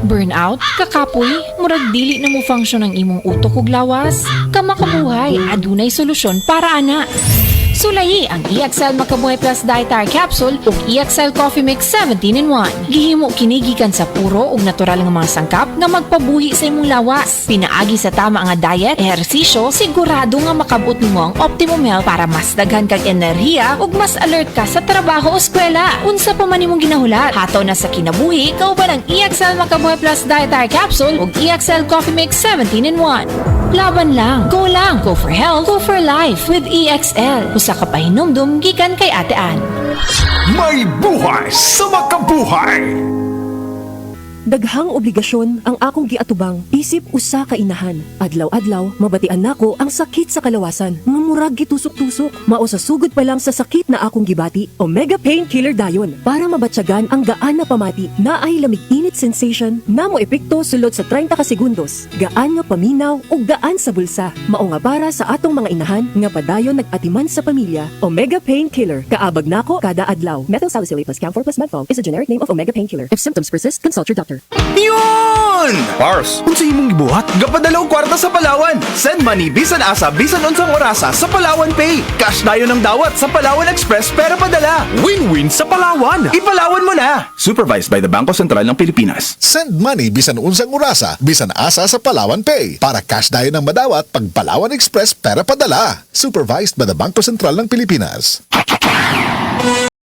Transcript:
Burnout, kakapoy, murag dili na mo function ang imong utok ug lawas. Kamakabuhay, adunay solusyon para ana. Sulayi ang EXL Makabuhay Plus Dietary Capsule ug EXL Coffee Mix 17-in-1. Gihimo kini gikan sa puro ug natural nga mga sangkap nga magpabuhi sa imong lawas. Pinaagi sa tama nga diet, ehersisyo, sigurado nga makabot nimo ang optimum health para mas daghan kag enerhiya ug mas alert ka sa trabaho o eskwela. Unsa pa man imong ginahulat, hataw na sa kinabuhi, kauban ang EXL Makabuhay Plus Dietary Capsule ug EXL Coffee Mix 17-in-1. Laban lang, go for health, go for life with EXL. Usa ka pahinumdum gikan kay Ate Ann. May buhay sa makabuhay! Daghang obligasyon ang akong giatubang isip usa ka inahan. Adlaw-adlaw mabatian nako ang sakit sa kalawasan nga murag gitusok-tusok. Mao sa sugod pa lang sa sakit na akong gibati, Omega Painkiller dayon para mabatyagan ang gaan na pamati. Naay lamig-init sensation na mo epekto sulod sa 30 ka segundos. Gaan nga paminaw ug gaan sa bulsa. Mao nga para sa atong mga inahan nga padayon nag-atiman sa pamilya. Omega Painkiller kaabag nako kada adlaw. Methyl salicylate plus camphor plus metformin is a generic name of Omega Painkiller. If symptoms persist, consult your doctor. Yun! Pars, unsa imong gibuhat? Gapadalaw kwarta sa Palawan. Send money bisan asa bisan unsang orasa sa Palawan Pay. Cash dayon ang dawat sa Palawan Express pera padala. Win-win sa Palawan. Ipalawan mo na. Supervised by the Bangko Sentral ng Pilipinas. Send money bisan unsang orasa, bisan asa sa Palawan Pay. Para cash dayon ang madawat pag Palawan Express pera padala. Supervised by the Bangko Sentral ng Pilipinas.